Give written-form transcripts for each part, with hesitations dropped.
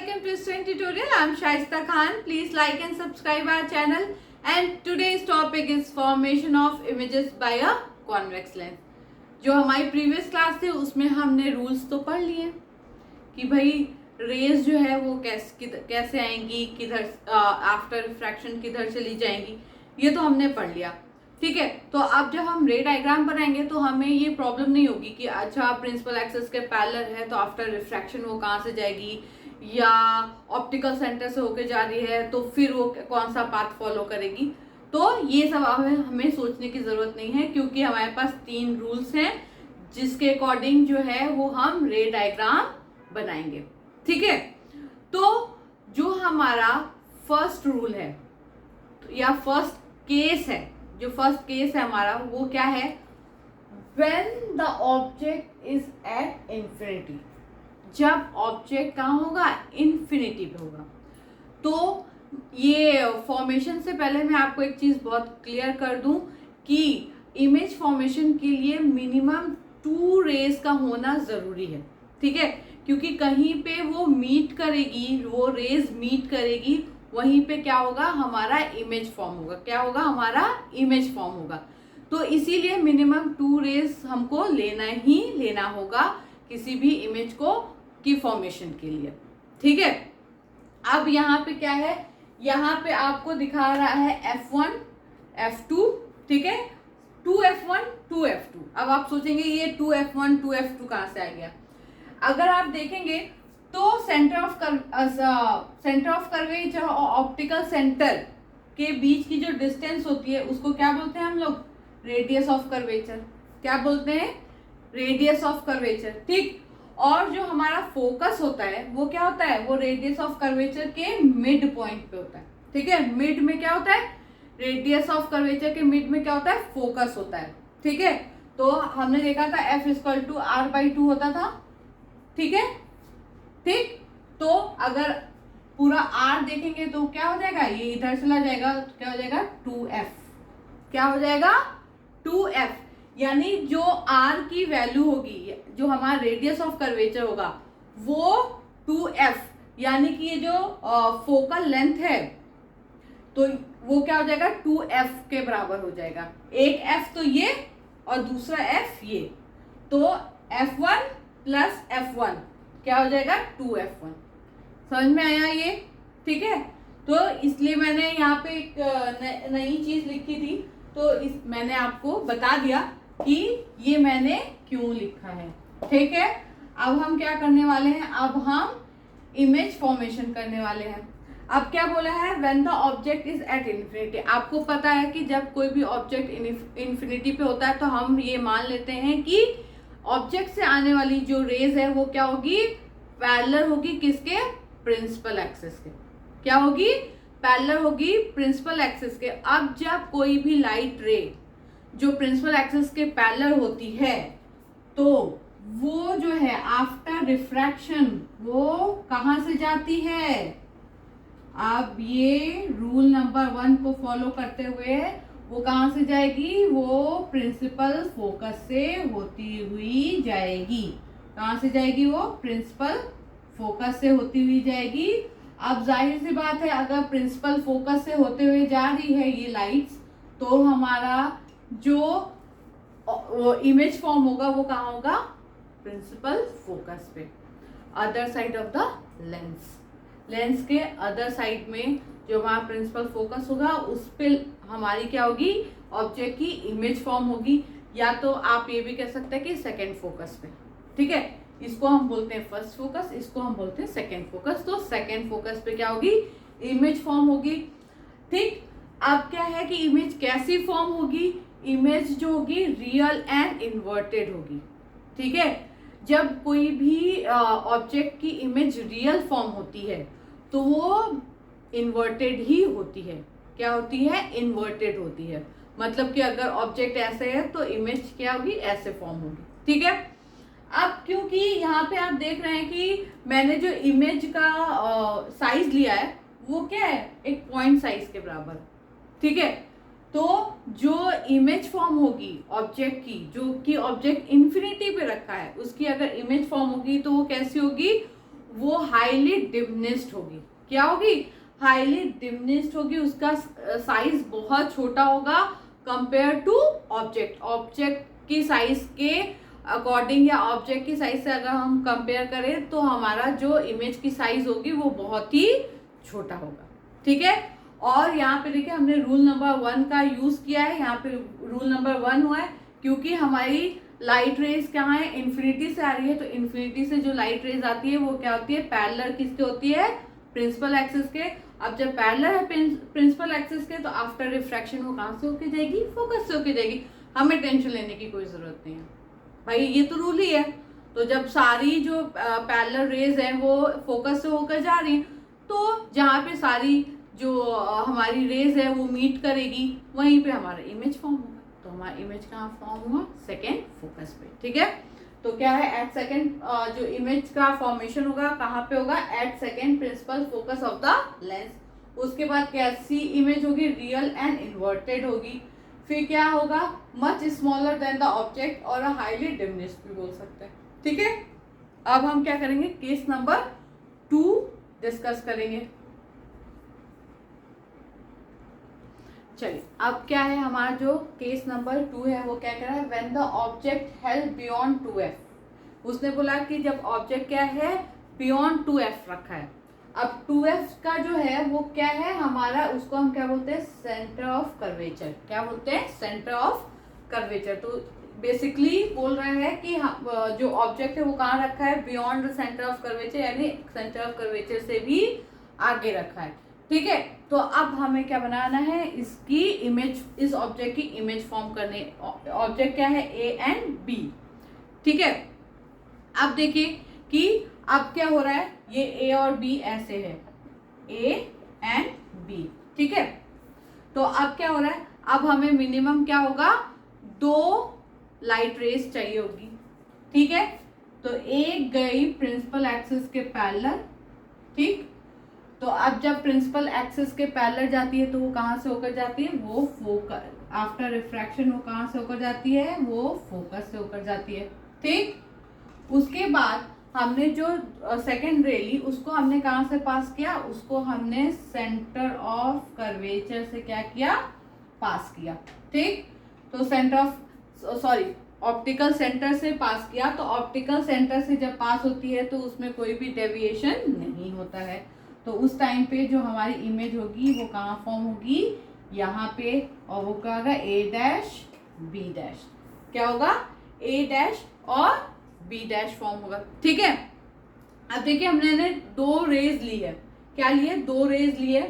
welcome to Student Tutorial. I'm Shaista Khan. Please like and subscribe our channel. And today's topic is formation of images by a convex lens. जो हमारी previous class थी उसमें हमने rules तो पढ़ लिए कि भाई रेज जो है वो कैसे आएंगी, किधर आफ्टर रिफ्रैक्शन किधर चली जाएंगी, ये तो हमने पढ़ लिया. ठीक है, तो अब जब हम रे डायग्राम बनाएंगे तो हमें ये प्रॉब्लम नहीं होगी कि अच्छा प्रिंसिपल एक्सिस के पैरेलल है तो आफ्टर रिफ्रैक्शन वो कहाँ से जाएगी, या ऑप्टिकल सेंटर से होके जा रही है तो फिर वो कौन सा पाथ फॉलो करेगी. तो ये सब हमें सोचने की ज़रूरत नहीं है क्योंकि हमारे पास 3 रूल्स हैं जिसके अकॉर्डिंग जो है वो हम रे डायग्राम बनाएंगे. ठीक है, तो जो हमारा फर्स्ट रूल है या फर्स्ट केस है, जो फर्स्ट केस है हमारा वो क्या है, when the object is at infinity. जब ऑब्जेक्ट कहाँ होगा, इन्फिनिटी पे होगा. तो ये फॉर्मेशन से पहले मैं आपको एक चीज़ बहुत क्लियर कर दूं कि इमेज फॉर्मेशन के लिए मिनिमम 2 रेज का होना ज़रूरी है. ठीक है, क्योंकि कहीं पे वो मीट करेगी, वो रेज मीट करेगी, वहीं पे क्या होगा, हमारा इमेज फॉर्म होगा. क्या होगा, हमारा इमेज फॉर्म होगा. तो इसीलिए मिनिमम 2 रेज हमको लेना होगा किसी भी इमेज को की फॉर्मेशन के लिए. ठीक है, अब यहाँ पे क्या है, यहाँ पे आपको दिखा रहा है F1 F2. ठीक है, 2F1 2F2. अब आप सोचेंगे ये 2F1 2F2 कहाँ से आ गया. अगर आप देखेंगे तो सेंटर ऑफ कर्वेचर और ऑप्टिकल सेंटर के बीच की जो डिस्टेंस होती है उसको क्या बोलते हैं हम लोग, रेडियस ऑफ कर्वेचर. क्या बोलते हैं, रेडियस ऑफ कर्वेचर. ठीक, और जो हमारा फोकस होता है वो क्या होता है, वो रेडियस ऑफ कर्वेचर के मिड पॉइंट पे होता है. ठीक है, मिड में क्या होता है, रेडियस ऑफ कर्वेचर के मिड में क्या होता है, फोकस होता है. ठीक है, तो हमने देखा था F=R/2 होता था. ठीक है, ठीक, तो अगर पूरा R देखेंगे तो क्या हो जाएगा, ये इधर चला जाएगा तो क्या हो जाएगा 2F. क्या हो जाएगा 2F, यानी जो R की वैल्यू होगी, जो हमारा रेडियस ऑफ कर्वेचर होगा वो 2F, यानी कि ये जो फोकल लेंथ है तो वो क्या हो जाएगा 2F के बराबर हो जाएगा. एक F तो ये और दूसरा F ये, तो F1 प्लस F1 क्या हो जाएगा 2F1. समझ में आया ये. ठीक है, तो इसलिए मैंने यहाँ पे एक नई चीज लिखी थी, तो मैंने आपको बता दिया कि ये मैंने क्यों लिखा है. ठीक है, अब हम क्या करने वाले हैं, अब हम इमेज फॉर्मेशन करने वाले हैं. अब क्या बोला है, when the object is at infinity. आपको पता है कि जब कोई भी ऑब्जेक्ट इन्फिनिटी पे होता है तो हम ये मान लेते हैं कि ऑब्जेक्ट से आने वाली जो रेज है वो क्या होगी, पैरेलल होगी किसके, प्रिंसिपल एक्सिस के. क्या होगी, पैरेलल होगी प्रिंसिपल एक्सिस के. अब जब कोई भी लाइट रे जो प्रिंसिपल एक्सिस के पैरेलल होती है तो वो जो है आफ्टर रिफ्रैक्शन वो कहाँ से जाती है. अब ये रूल नंबर 1 को फॉलो करते हुए वो कहाँ से जाएगी, वो प्रिंसिपल फोकस से होती हुई जाएगी. कहाँ से जाएगी, वो प्रिंसिपल फोकस से होती हुई जाएगी. अब जाहिर सी बात है अगर प्रिंसिपल फोकस से होते हुए जा रही है ये लाइट्स, तो हमारा जो इमेज फॉर्म होगा वो कहाँ होगा, प्रिंसिपल फोकस पे, other side of the lens. Lens के अदर साइड में जो हमारा प्रिंसिपल फोकस होगा उस पे हमारी क्या होगी, ऑब्जेक्ट की इमेज फॉर्म होगी. या तो आप ये भी कह सकते हैं कि सेकेंड फोकस पे. ठीक है, इसको हम बोलते हैं फर्स्ट फोकस, इसको हम बोलते हैं सेकेंड फोकस. तो सेकेंड फोकस पे क्या होगी, इमेज फॉर्म होगी. ठीक, अब क्या है कि इमेज कैसी फॉर्म होगी, इमेज जो होगी रियल एंड इन्वर्टेड होगी. ठीक है, जब कोई भी ऑब्जेक्ट की इमेज रियल फॉर्म होती है तो वो इन्वर्टेड ही होती है. क्या होती है, इन्वर्टेड होती है. मतलब कि अगर ऑब्जेक्ट ऐसे है तो इमेज क्या होगी, ऐसे फॉर्म होगी. ठीक है, अब क्योंकि यहाँ पे आप देख रहे हैं कि मैंने जो इमेज का साइज लिया है वो क्या है, एक पॉइंट साइज के बराबर. ठीक है, तो जो इमेज फॉर्म होगी ऑब्जेक्ट की, जो कि ऑब्जेक्ट इन्फिनिटी पे रखा है, उसकी अगर इमेज फॉर्म होगी तो वो कैसी होगी, वो हाईली डिमिनिश्ड होगी। क्या होगी? हाईली डिमिनिश्ड होगी, उसका साइज बहुत छोटा होगा कंपेयर टू ऑब्जेक्ट। ऑब्जेक्ट की साइज के अकॉर्डिंग या ऑब्जेक्ट की साइज से अगर हम कंपेयर करें तो हमारा जो इमेज की साइज होगी वो बहुत ही छोटा होगा। ठीक है, और यहाँ पे देखिए हमने रूल नंबर 1 का यूज किया है। यहाँ पे रूल नंबर 1 हुआ है क्योंकि हमारी लाइट रेज क्या है, इन्फिनिटी से आ रही है, तो इन्फिनिटी से जो लाइट रेज आती है वो क्या होती है, पैरेलल किसके होती है, प्रिंसिपल एक्सिस के। अब जब पैरेलल है प्रिंसिपल एक्सिस के तो आफ्टर रिफ्रैक्शन वो कहाँ से होके जाएगी, फोकस से होके जाएगी। हमें टेंशन लेने की कोई जरूरत नहीं है भाई, ये तो रूल ही है। तो जब सारी जो पैरेलल रेज है वो फोकस से होकर जा रही है, तो जहाँ पे सारी जो हमारी रेज है वो मीट करेगी वहीं पे हमारा इमेज फॉर्म होगा। तो हमारा इमेज कहाँ फॉर्म हुआ, सेकेंड फोकस पे। ठीक है, तो क्या है, एट सेकेंड जो इमेज का फॉर्मेशन होगा कहाँ पे होगा, at second principal focus of the lens. उसके बाद क्या, सी इमेज होगी, रियल एंड इन्वर्टेड होगी। फिर क्या होगा, much smaller than the object और हाईली डिमिनिश्ड भी बोल सकते हैं। ठीक है, अब हम क्या करेंगे, केस नंबर 2 डिस्कस करेंगे। चलिए, अब क्या है हमारा जो केस नंबर 2 है वो क्या कह रहा है, when the object held beyond 2f। उसने बोला कि जब ऑब्जेक्ट क्या है, बियॉन्ड 2f रखा है। अब 2f का जो है वो क्या है हमारा, उसको हम क्या बोलते हैं, सेंटर ऑफ कर्वेचर। क्या बोलते हैं, सेंटर ऑफ कर्वेचर। तो बेसिकली बोल रहा है कि जो ऑब्जेक्ट है वो कहाँ रखा है, बियॉन्ड सेंटर ऑफ कर्वेचर, यानी सेंटर ऑफ कर्वेचर से भी आगे रखा है। ठीक है, तो अब हमें क्या बनाना है, इसकी इमेज, इस ऑब्जेक्ट की इमेज फॉर्म करने। ऑब्जेक्ट क्या है, ए एंड बी। ठीक है, अब देखिए कि अब क्या हो रहा है, ये ए और बी ऐसे है, ए एंड बी। ठीक है, तो अब क्या हो रहा है, अब हमें मिनिमम क्या होगा, 2 लाइट रेज चाहिए होगी। ठीक है, तो एक गई प्रिंसिपल एक्सिस के पैरेलल। ठीक, तो अब जब प्रिंसिपल एक्सिस के पैरेलल जाती है तो वो कहाँ से होकर जाती है, वो फोकस, आफ्टर रिफ्रैक्शन वो कहाँ से होकर जाती है, वो फोकस से होकर जाती है। ठीक, उसके बाद हमने जो सेकेंड रे ली उसको हमने कहाँ से पास किया, उसको हमने सेंटर ऑफ कर्वेचर से क्या किया, पास किया। ठीक, तो सेंटर ऑफ ऑप्टिकल सेंटर से पास किया। तो ऑप्टिकल सेंटर से जब पास होती है तो उसमें कोई भी डेविएशन नहीं होता है। तो उस टाइम पे जो हमारी इमेज होगी वो कहाँ फॉर्म होगी, यहाँ पे, और वो क्या होगा, ए डैश बी डैश। क्या होगा, ए डैश और बी डैश फॉर्म होगा। ठीक है, अब देखिए हमने 2 रेज ली है। क्या लिए, 2 रेज लिए।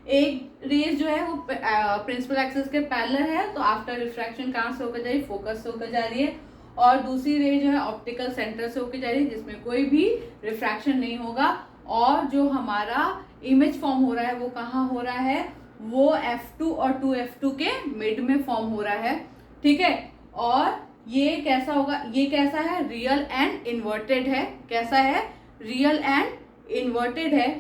एक रेज जो है वो प्रिंसिपल एक्सिस के पैरेलल है, तो आफ्टर रिफ्रैक्शन कहाँ से होकर जा रही है, फोकस से होकर जा रही है। और दूसरी रे जो है ऑप्टिकल सेंटर से होकर जा रही है, जिसमें कोई भी रिफ्रैक्शन नहीं होगा। और जो हमारा इमेज फॉर्म हो रहा है वो कहाँ हो रहा है, वो F2 और 2F2 के मिड में फॉर्म हो रहा है। ठीक है, और ये कैसा होगा, ये कैसा है, रियल एंड इन्वर्टेड है। कैसा है, रियल एंड इन्वर्टेड है।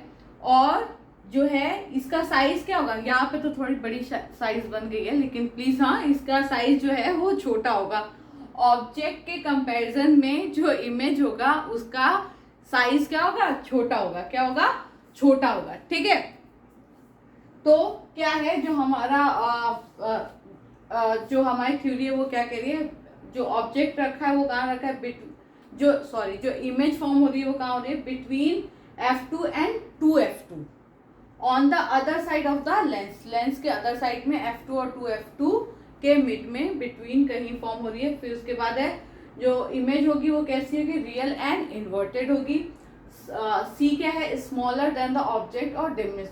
और जो है इसका साइज क्या होगा, यहाँ पे तो थोड़ी बड़ी साइज बन गई है, लेकिन प्लीज हाँ, इसका साइज जो है वो छोटा होगा। ऑब्जेक्ट के कंपैरिजन में जो इमेज होगा उसका साइज क्या होगा, छोटा होगा। क्या होगा, छोटा होगा। ठीक है, तो क्या है जो हमारा जो हमारी थ्योरी है वो क्या कह रही है, जो ऑब्जेक्ट रखा है वो कहाँ रखा है, जो इमेज फॉर्म हो रही है वो कहाँ हो रही है, between F2 and 2F2 on the other side of the lens. Lens के अदर साइड में F2 और 2F2 के मिड में बिटवीन कहीं फॉर्म हो रही है। फिर उसके बाद है जो इमेज होगी वो कैसी होगी, रियल एंड इन्वर्टेड होगी। सी क्या है, स्मॉलर देन द ऑब्जेक्ट और डिमिनिश।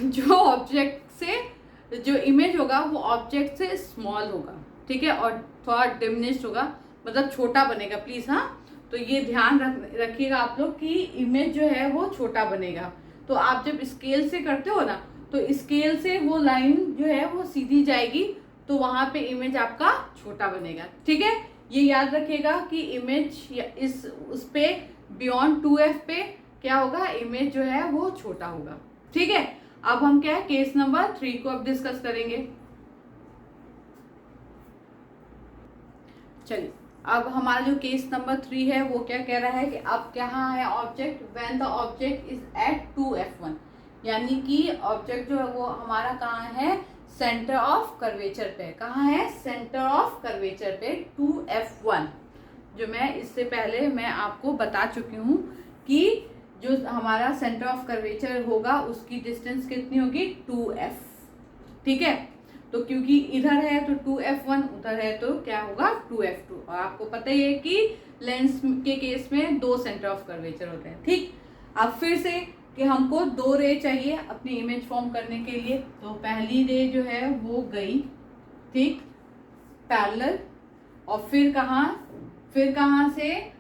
जो ऑब्जेक्ट से जो इमेज होगा वो ऑब्जेक्ट से स्मॉल होगा। ठीक है, और थोड़ा डिमिनिश्ड होगा, मतलब छोटा बनेगा। प्लीज हाँ, तो ये ध्यान रखिएगा आप लोग कि इमेज जो है वो छोटा बनेगा। तो आप जब स्केल से करते हो ना, तो स्केल से वो लाइन जो है वो सीधी जाएगी, तो वहां पे इमेज आपका छोटा बनेगा। ठीक है, ये याद रखिएगा कि इमेज इस उस पे बियॉन्ड 2F पे क्या होगा, इमेज जो है वो छोटा होगा। ठीक है, अब हम क्या है, केस नंबर 3 को अब डिस्कस करेंगे। चलिए, अब हमारा जो केस नंबर 3 है वो क्या कह रहा है कि अब क्या है object when the object is at 2f1, यानी कि ऑब्जेक्ट जो है वो हमारा कहाँ है, सेंटर ऑफ कर्वेचर पे। कहाँ है, सेंटर ऑफ कर्वेचर पे 2f1, जो मैं इससे पहले मैं आपको बता चुकी हूँ कि जो हमारा सेंटर ऑफ कर्वेचर होगा उसकी डिस्टेंस कितनी होगी, 2f। ठीक है, तो क्योंकि इधर है तो 2f1, उधर है तो क्या होगा 2f2। और आपको पता ही है कि लेंस के केस में 2 सेंटर ऑफ कर्वेचर होते हैं। ठीक, अब फिर से कि हमको 2 रे चाहिए अपनी इमेज फॉर्म करने के लिए। तो पहली रे जो है वो गई, ठीक, पैरेलल, और फिर कहाँ से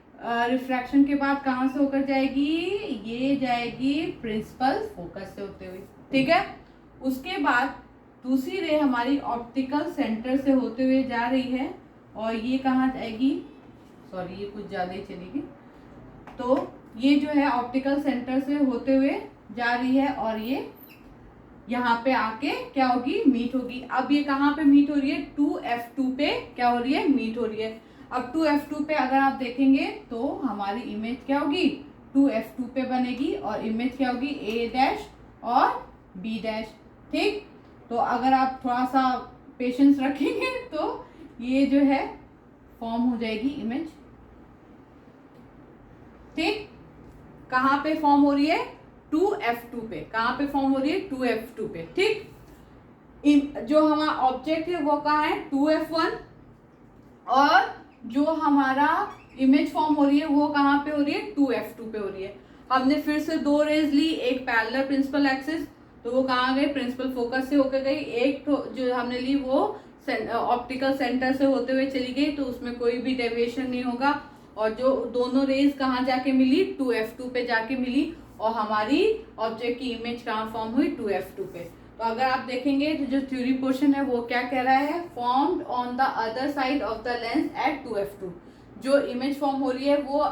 रिफ्रैक्शन के बाद कहाँ से होकर जाएगी, ये जाएगी प्रिंसिपल फोकस से होते हुए। ठीक है, उसके बाद दूसरी रे हमारी ऑप्टिकल सेंटर से होते हुए जा रही है और ये कहाँ जाएगी, सॉरी ये कुछ ज़्यादा ही चलेगी, तो ये जो है ऑप्टिकल सेंटर से होते हुए जा रही है और ये यहाँ पे आके क्या होगी, मीट होगी। अब ये कहाँ पे मीट हो रही है, 2f2 पे क्या हो रही है, मीट हो रही है। अब 2f2 पे अगर आप देखेंगे तो हमारी इमेज क्या होगी, 2f2 पे बनेगी और इमेज क्या होगी, a' और b'। ठीक, तो अगर आप थोड़ा सा पेशेंस रखेंगे तो ये जो है फॉर्म हो जाएगी इमेज। ठीक, कहाँ पे फॉर्म हो रही है, 2f2 पे। कहाँ पे फॉर्म हो रही है, 2f2 पे। ठीक, जो हमारा ऑब्जेक्ट है वो कहाँ है, 2f1, और जो हमारा इमेज फॉर्म हो रही है वो कहाँ पे हो रही है, 2f2 पे हो रही है। हमने फिर से 2 रेज ली, एक पैरेलल प्रिंसिपल एक्सिस, तो वो कहाँ गई, प्रिंसिपल फोकस से होकर गई। एक तो जो हमने ली वो ऑप्टिकल सेंटर से होते हुए चली गई, तो उसमें कोई भी डेविएशन नहीं होगा। और जो दोनों रेज कहाँ जाके मिली, 2f2 पे जाके मिली, और हमारी ऑब्जेक्ट की इमेज कहाँ फॉर्म हुई, 2f2 पे। तो अगर आप देखेंगे तो जो थ्योरी पोर्शन है वो क्या कह रहा है, formed on the other side of the lens at 2f2। जो इमेज फॉर्म हो रही है वो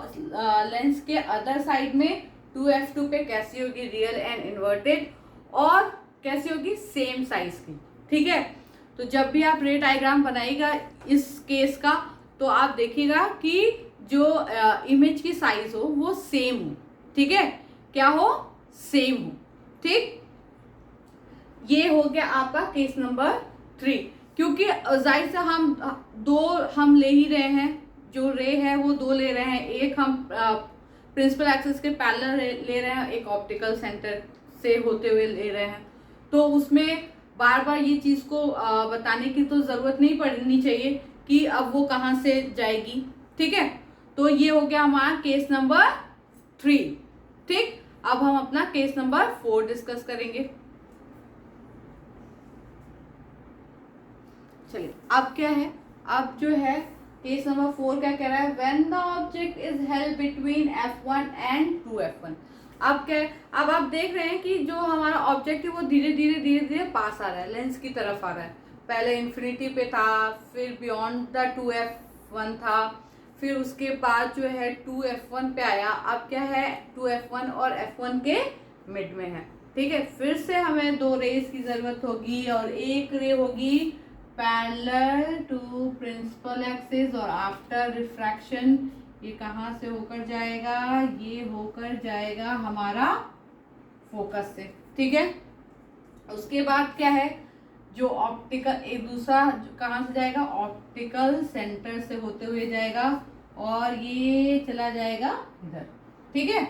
लेंस के अदर साइड में 2f2 पे कैसी होगी, रियल एंड इन्वर्टेड, और कैसी होगी, सेम साइज की। ठीक है, तो जब भी आप रे डायग्राम बनाइएगा इस केस का, तो आप देखिएगा कि जो इमेज की साइज हो वो सेम हो। ठीक है, क्या हो, सेम हो। ठीक, ये हो गया आपका केस नंबर 3। क्योंकि जाहिर से हम ले ही रहे हैं, जो रे है वो 2 ले रहे हैं, एक हम प्रिंसिपल एक्सिस के पैरेलल ले रहे हैं, एक ऑप्टिकल सेंटर से होते हुए ले रहे हैं। तो उसमें बार बार ये चीज़ को बताने की तो ज़रूरत नहीं पड़नी चाहिए कि अब वो कहाँ से जाएगी। ठीक है, तो ये हो गया हमारा केस नंबर 3। ठीक, अब हम अपना केस नंबर 4 डिस्कस करेंगे। चलिए, अब क्या है, अब जो है केस नंबर 4 क्या कह रहा है, when the object is held between f1 and 2f1। अब क्या है, अब आप देख रहे हैं कि जो हमारा ऑब्जेक्ट है वो धीरे धीरे पास आ रहा है, लेंस की तरफ आ रहा है। पहले इन्फिनिटी पे था, फिर बियॉन्ड द 2f1 था, फिर उसके बाद जो है 2f1 पे आया। अब क्या है, 2f1 और f1 के मिड में है। ठीक है, फिर से हमें 2 रेज की जरूरत होगी, और एक रे होगी पैरेलल टू प्रिंसिपल एक्सिस, और आफ्टर रिफ्रैक्शन ये कहाँ से होकर जाएगा, ये होकर जाएगा हमारा फोकस से। ठीक है, उसके बाद क्या है, जो ऑप्टिकल एक दूसरा कहाँ से जाएगा, ऑप्टिकल सेंटर से होते हुए जाएगा और ये चला जाएगा इधर। ठीक है,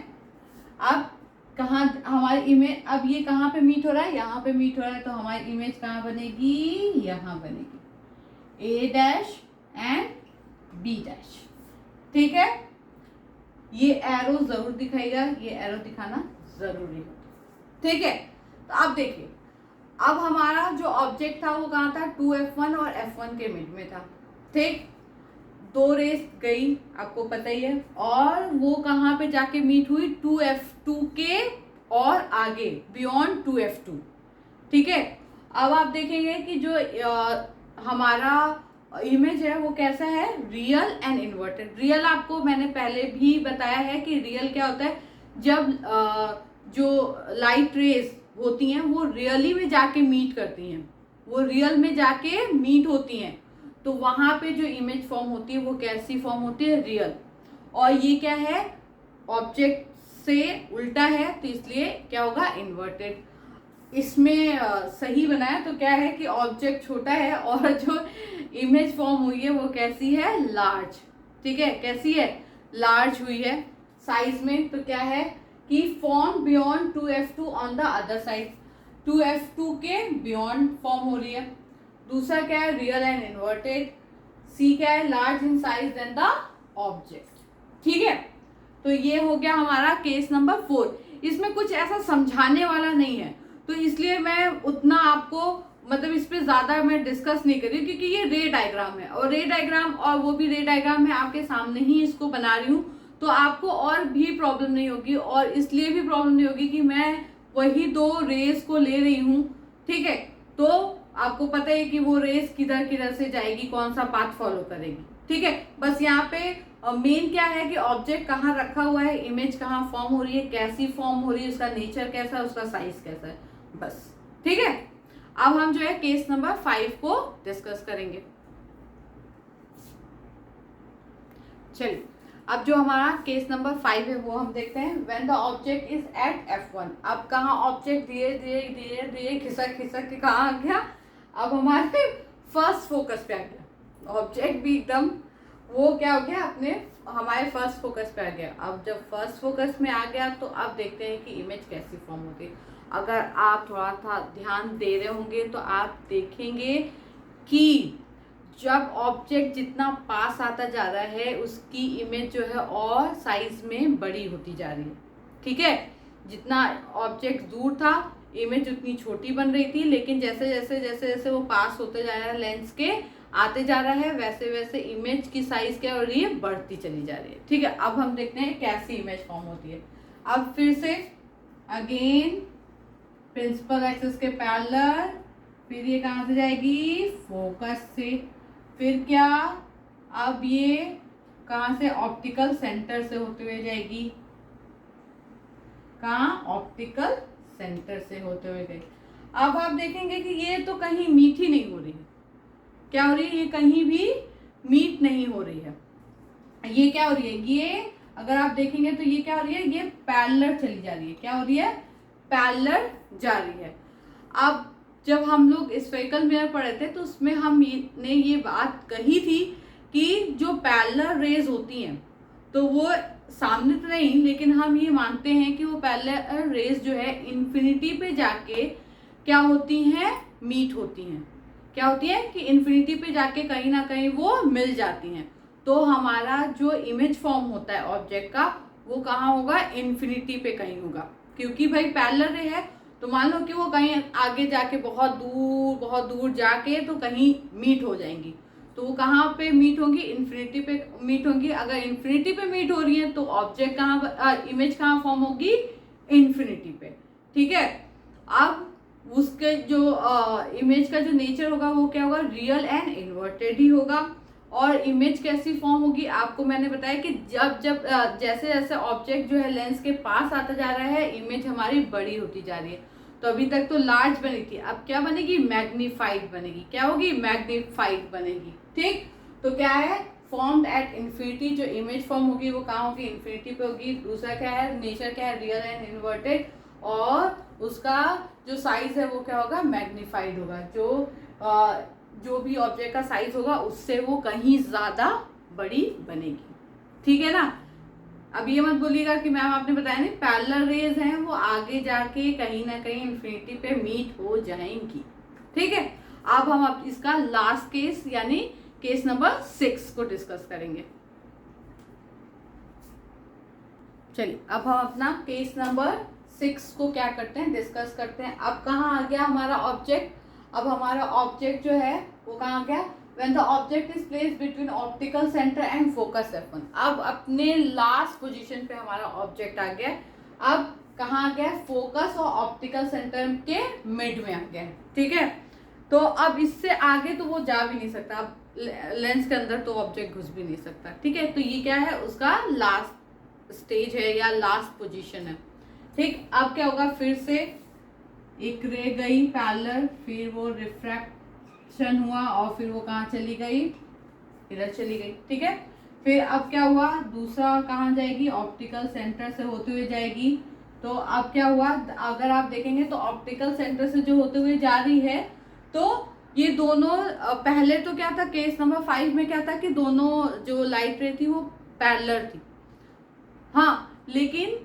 अब कहाँ हमारी इमेज, अब ये कहाँ पे मीट हो रहा है, यहाँ पे मीट हो रहा है, तो हमारी इमेज कहाँ बनेगी, यहाँ बनेगी, a' एंड b'। ठीक है, ये एरो जरूर दिखाएगा, ये एरो दिखाना जरूरी है। ठीक है, तो अब देखिए, अब हमारा जो ऑब्जेक्ट था वो कहाँ था, 2f1 और f1 के मिड में था। ठीक, 2 रेस गई, आपको पता ही है, और वो कहाँ पे जाके मीट हुई, 2f2 के और आगे, बियॉन्ड 2f2। ठीक है, अब आप देखेंगे कि जो हमारा इमेज है वो कैसा है, रियल एंड इन्वर्टेड। रियल आपको मैंने पहले भी बताया है कि रियल क्या होता है, जब जो लाइट रेज होती हैं वो रियली में जाके मीट करती हैं, वो रियल में जाके मीट होती हैं। तो वहां पे जो इमेज फॉर्म होती है वो कैसी फॉर्म होती है, रियल। और ये क्या है, ऑब्जेक्ट से उल्टा है, तो इसलिए क्या होगा, इन्वर्टेड। इसमें सही बनाया तो क्या है कि ऑब्जेक्ट छोटा है और जो इमेज फॉर्म हुई है वो कैसी है, लार्ज। ठीक है, कैसी है, लार्ज हुई है साइज में। तो क्या है कि form beyond 2f2 on the other side, 2f2 के बियॉन्ड फॉर्म हो रही है। दूसरा क्या है, रियल एंड इन्वर्टेड। सी क्या है, large in size than the object. ठीक है, तो ये हो गया हमारा केस नंबर 4। इसमें कुछ ऐसा समझाने वाला नहीं है, तो इसलिए मैं उतना आपको मतलब इस पे ज्यादा मैं डिस्कस नहीं कर रही हूँ, क्योंकि ये रे डायग्राम है और रे डायग्राम, और वो भी रे डायग्राम मैं आपके सामने ही इसको बना रही हूँ, तो आपको और भी प्रॉब्लम नहीं होगी। और इसलिए भी प्रॉब्लम नहीं होगी कि मैं वही 2 रेस को ले रही हूँ। ठीक है, तो आपको पता है कि वो रेस किधर किधर से जाएगी, कौन सा पाथ फॉलो करेगी। ठीक है, बस यहाँ पे मेन क्या है कि ऑब्जेक्ट कहाँ रखा हुआ है, इमेज कहाँ फॉर्म हो रही है, कैसी फॉर्म हो रही है, उसका नेचर कैसा है, उसका साइज कैसा है, बस। ठीक है, अब हम जो है केस नंबर 5 को डिस्कस करेंगे। चलिए, अब जो हमारा केस नंबर 5 है वो हम देखते हैं। When the object is at F1। अब कहाँ ऑब्जेक्ट धीरे धीरे धीरे धीरे खिसक खिसक के कहाँ आ गया, अब हमारे फर्स्ट फोकस पे आ गया। ऑब्जेक्ट भी एकदम वो क्या हो गया, अपने हमारे फर्स्ट फोकस पे आ गया। अब जब फर्स्ट फोकस में आ गया तो अब देखते हैं कि इमेज कैसी फॉर्म होती है। अगर आप थोड़ा सा ध्यान दे रहे होंगे तो आप देखेंगे कि जब ऑब्जेक्ट जितना पास आता जा रहा है उसकी इमेज जो है और साइज में बड़ी होती जा रही है। ठीक है, जितना ऑब्जेक्ट दूर था इमेज उतनी छोटी बन रही थी, लेकिन जैसे जैसे जैसे जैसे वो पास होते जा रहा है लेंस के आते जा रहा है, वैसे वैसे इमेज की साइज क्या हो रही है, बढ़ती चली जा रही है। ठीक है, अब हम देखते हैं कैसी इमेज फॉर्म होती है। अब फिर से अगेन प्रिंसिपल एक्सिस के पैरेलल, फिर ये कहाँ से जाएगी, फोकस से, फिर क्या, अब ये कहाँ से, ऑप्टिकल सेंटर से होते हुए जाएगी, कहाँ, ऑप्टिकल सेंटर से होते हुए गई। अब आप देखेंगे कि ये तो कहीं मीट ही नहीं हो रही है, क्या हो रही है, ये कहीं भी मीट नहीं हो रही है। ये क्या हो रही है, ये अगर आप देखेंगे तो ये क्या हो रही है, ये पैरेलल चली जा रही है, क्या हो रही है, पैरेलल जा रही है। अब जब हम लोग स्फेरिकल मिरर पढ़े थे तो उसमें हमने ये बात कही थी कि जो पैरेलल रेज होती हैं तो वो सामने तो नहीं, लेकिन हम ये मानते हैं कि वो पैरेलल रेज जो है इन्फिनिटी पे जाके क्या होती हैं, मीट होती हैं। क्या होती है कि इन्फिनिटी पे जाके कहीं ना कहीं वो मिल जाती हैं। तो हमारा जो इमेज फॉर्म होता है ऑब्जेक्ट का वो कहाँ होगा, इन्फिनिटी पे कहीं होगा, क्योंकि भाई पैरेलल रे है। तो मान लो कि वो कहीं आगे जाके बहुत दूर जाके तो कहीं मीट हो जाएंगी, तो वो कहाँ पे मीट होंगी, इन्फिनिटी पे मीट होंगी। अगर इन्फिनिटी पे मीट हो रही है तो ऑब्जेक्ट कहाँ, इमेज कहाँ फॉर्म होगी, इन्फिनिटी पे। ठीक है, अब उसके जो इमेज का जो नेचर होगा वो क्या होगा, रियल एंड इन्वर्टेड ही होगा। और इमेज कैसी फॉर्म होगी, आपको मैंने बताया कि जब जब जैसे जैसे ऑब्जेक्ट जो है लेंस के पास आता जा रहा है इमेज हमारी बड़ी होती जा रही है। तो अभी तक तो लार्ज बनी थी, अब क्या बनेगी, मैग्नीफाइड बनेगी। क्या होगी, मैग्नीफाइड बनेगी। ठीक, तो क्या है, फॉर्म्ड एट इन्फिनिटी, जो इमेज फॉर्म होगी वो कहाँ होगी, इन्फिनिटी पे होगी। दूसरा क्या है, नेचर क्या है, रियल एंड इन्वर्टेड, और उसका जो साइज है वो क्या होगा, मैग्नीफाइड होगा। जो भी ऑब्जेक्ट का साइज होगा उससे वो कहीं ज्यादा बड़ी बनेगी। ठीक है ना। अब ये मत बोलिएगा कि मैम आपने बताया नहीं, पैरेलल रेज हैं वो आगे जाके कहीं ना कहीं इन्फिनिटी पे मीट हो जाएंगी। ठीक है, अब हम इसका लास्ट केस यानी केस नंबर 6 को डिस्कस करेंगे। चलिए, अब हम अपना केस नंबर 6 को क्या करते हैं, डिस्कस करते हैं। अब कहाँ आ गया हमारा ऑब्जेक्ट, अब हमारा ऑब्जेक्ट जो है वो कहाँ आ गया, when the object is placed between optical center and focus F1। अब अपने लास्ट पोजीशन पे हमारा ऑब्जेक्ट आ गया। अब कहाँ आ गया, फोकस और ऑप्टिकल सेंटर के मिड में आ गया। ठीक है, तो अब इससे आगे तो वो जा भी नहीं सकता, अब लेंस के अंदर तो ऑब्जेक्ट घुस भी नहीं सकता। ठीक है, तो ये क्या है, उसका लास्ट स्टेज है या लास्ट पोजीशन है। ठीक, अब क्या होगा, फिर से एक रे गई पैरेलल, फिर वो रिफ्रैक्ट प्रोजेक्शन हुआ और फिर वो कहाँ चली गई, इधर चली गई। ठीक है, फिर अब क्या हुआ, दूसरा कहाँ जाएगी, ऑप्टिकल सेंटर से होते हुए जाएगी। तो अब क्या हुआ, अगर आप देखेंगे तो ऑप्टिकल सेंटर से जो होते हुए जा रही है, तो ये दोनों पहले तो क्या था, केस नंबर 5 में क्या था कि दोनों जो लाइट रे थी वो पैरेलल थी। हाँ, लेकिन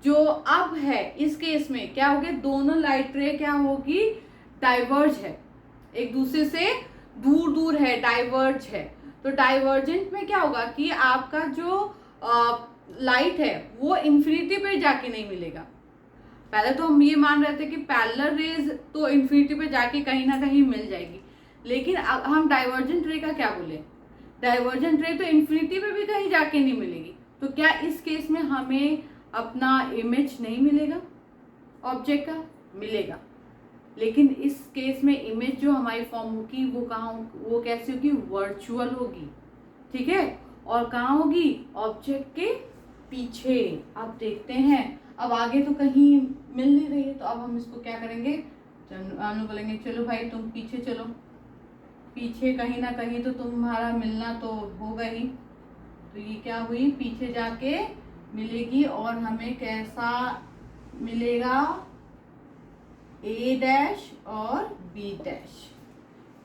जो अब है इस केस में क्या हो गया, दोनों लाइट रे क्या होगी, डाइवर्ज है, एक दूसरे से दूर दूर है, डाइवर्ज है। तो डाइवर्जेंट में क्या होगा कि आपका जो लाइट है वो इन्फिनिटी पे जाके नहीं मिलेगा। पहले तो हम ये मान रहे थे कि पैरेलल रेज तो इन्फिनिटी पे जाके कहीं ना कहीं मिल जाएगी, लेकिन हम डाइवर्जेंट रे का क्या बोले, डाइवर्जेंट रे तो इन्फिनिटी पे भी कहीं जाके नहीं मिलेगी। तो क्या इस केस में हमें अपना इमेज नहीं मिलेगा, ऑब्जेक्ट का मिलेगा, लेकिन इस केस में इमेज जो हमारी फॉर्म होगी वो कहाँ, वो कैसी होगी, वर्चुअल होगी। ठीक है, और कहाँ होगी, ऑब्जेक्ट के पीछे। अब देखते हैं, अब आगे तो कहीं मिल नहीं रही है, तो अब हम इसको क्या करेंगे, अनु बोलेंगे चलो भाई तुम पीछे चलो, पीछे कहीं ना कहीं तो तुम्हारा मिलना तो होगा ही। तो ये क्या हुई, पीछे जाके मिलेगी और हमें कैसा मिलेगा, ए डैश और बी डैश।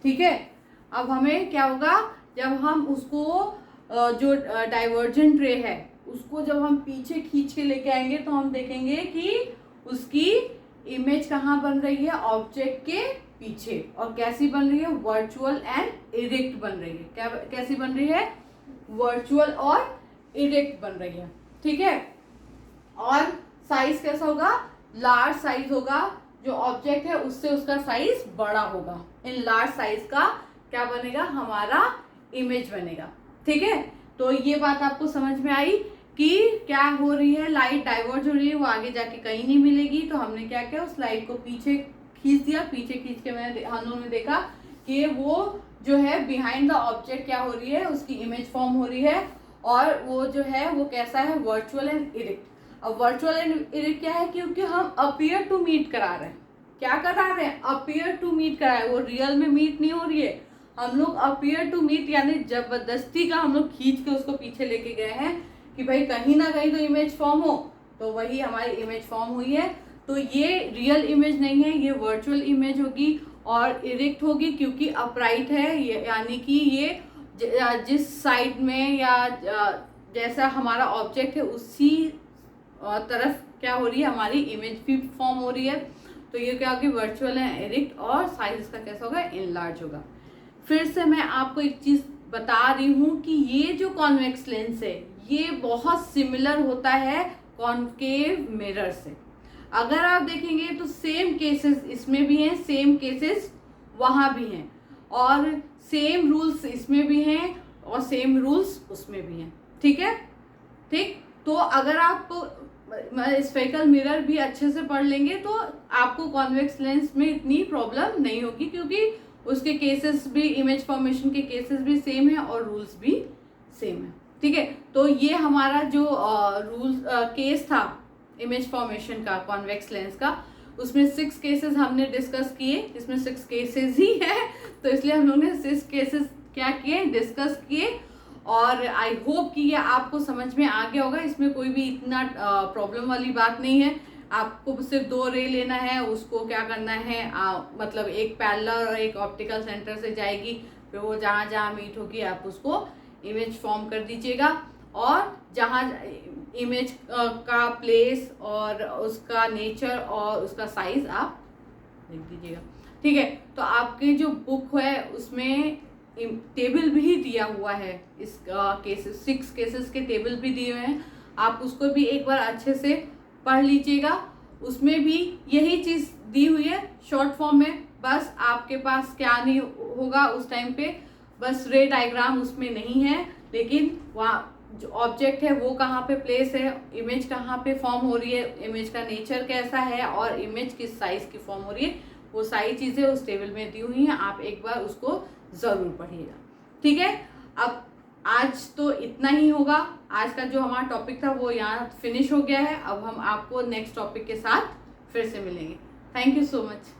ठीक है, अब हमें क्या होगा, जब हम उसको जो डाइवर्जेंट रे है उसको जब हम पीछे खींच के लेके आएंगे तो हम देखेंगे कि उसकी इमेज कहाँ बन रही है, ऑब्जेक्ट के पीछे। और कैसी बन रही है, वर्चुअल एंड इरेक्ट बन रही है। क्या कैसी बन रही है, वर्चुअल और इरेक्ट बन रही है। ठीक है, और साइज कैसा होगा, लार्ज साइज होगा, जो ऑब्जेक्ट है उससे उसका साइज बड़ा होगा। इन लार्ज साइज का क्या बनेगा, हमारा इमेज बनेगा। ठीक है, तो ये बात आपको समझ में आई कि क्या हो रही है, लाइट डाइवर्ज हो रही है, वो आगे जाके कहीं नहीं मिलेगी। तो हमने क्या किया, उस लाइट को पीछे खींच दिया, पीछे खींच के हम लोगों ने देखा कि वो जो है बिहाइंड द ऑब्जेक्ट क्या हो रही है, उसकी इमेज फॉर्म हो रही है, और वो जो है वो कैसा है, वर्चुअल एंड इरेक्ट। अब वर्चुअल एंड इरेक्ट क्या है, क्योंकि हम अपीयर टू मीट करा रहे हैं। क्या करा रहे हैं, अपीयर टू मीट करा रहे हैं, वो रियल में मीट नहीं हो रही है। हम लोग अपीयर टू मीट यानी जबरदस्ती का हम लोग खींच के उसको पीछे लेके गए हैं कि भाई कहीं ना कहीं तो इमेज फॉर्म हो, तो वही हमारी इमेज फॉर्म हुई है। तो ये रियल इमेज नहीं है, ये वर्चुअल इमेज होगी और इरेक्ट होगी, क्योंकि अपराइट है, यानी कि ये जिस साइड में या जैसा हमारा ऑब्जेक्ट है उसी तरफ क्या हो रही है, हमारी इमेज भी फॉर्म हो रही है। तो ये क्या होगी, वर्चुअल है, इरेक्ट, और साइज इसका कैसा होगा, इनलार्ज होगा। फिर से मैं आपको एक चीज बता रही हूँ कि ये जो कॉन्वेक्स लेंस है ये बहुत सिमिलर होता है कॉन्केव मिरर से। अगर आप देखेंगे तो सेम केसेस इसमें भी हैं, सेम केसेस वहाँ भी हैं, और सेम रूल्स इसमें भी हैं और सेम रूल्स उसमें भी हैं। ठीक है, ठीक। तो अगर आप स्फेरिकल मिरर भी अच्छे से पढ़ लेंगे तो आपको कॉन्वेक्स लेंस में इतनी प्रॉब्लम नहीं होगी, क्योंकि उसके केसेस भी, इमेज फॉर्मेशन के केसेस भी सेम है और रूल्स भी सेम है। ठीक है, तो ये हमारा जो रूल्स केस था इमेज फॉर्मेशन का कॉन्वेक्स लेंस का, उसमें 6 केसेस हमने डिस्कस किए। इसमें 6 केसेस ही है, तो इसलिए हम लोग ने 6 केसेस क्या किए, डिस्कस किए। और आई होप कि ये आपको समझ में आ गया होगा। इसमें कोई भी इतना प्रॉब्लम वाली बात नहीं है। आपको सिर्फ 2 रे लेना है, उसको क्या करना है, मतलब एक पैरेलल और एक ऑप्टिकल सेंटर से जाएगी, फिर वो जहाँ जहाँ मीट होगी आप उसको इमेज फॉर्म कर दीजिएगा, और जहाँ इमेज का प्लेस और उसका नेचर और उसका साइज आप लिख दीजिएगा। ठीक है, तो आपकी जो बुक है उसमें टेबल भी दिया हुआ है, इस केसेस 6 केसेस के टेबल भी दिए हुए हैं, आप उसको भी एक बार अच्छे से पढ़ लीजिएगा। उसमें भी यही चीज़ दी हुई है शॉर्ट फॉर्म में। बस आपके पास क्या नहीं होगा उस टाइम पे, बस रे डायग्राम उसमें नहीं है, लेकिन वहाँ जो ऑब्जेक्ट है वो कहाँ पे प्लेस है, इमेज कहाँ पे फॉर्म हो रही है, इमेज का नेचर कैसा है, और इमेज किस साइज की फॉर्म हो रही है, वो सारी चीज़ें उस टेबल में दी हुई हैं। आप एक बार उसको ज़रूर पढ़िएगा। ठीक है, अब आज तो इतना ही होगा। आज का जो हमारा टॉपिक था वो यहाँ फिनिश हो गया है। अब हम आपको नेक्स्ट टॉपिक के साथ फिर से मिलेंगे। Thank you so much.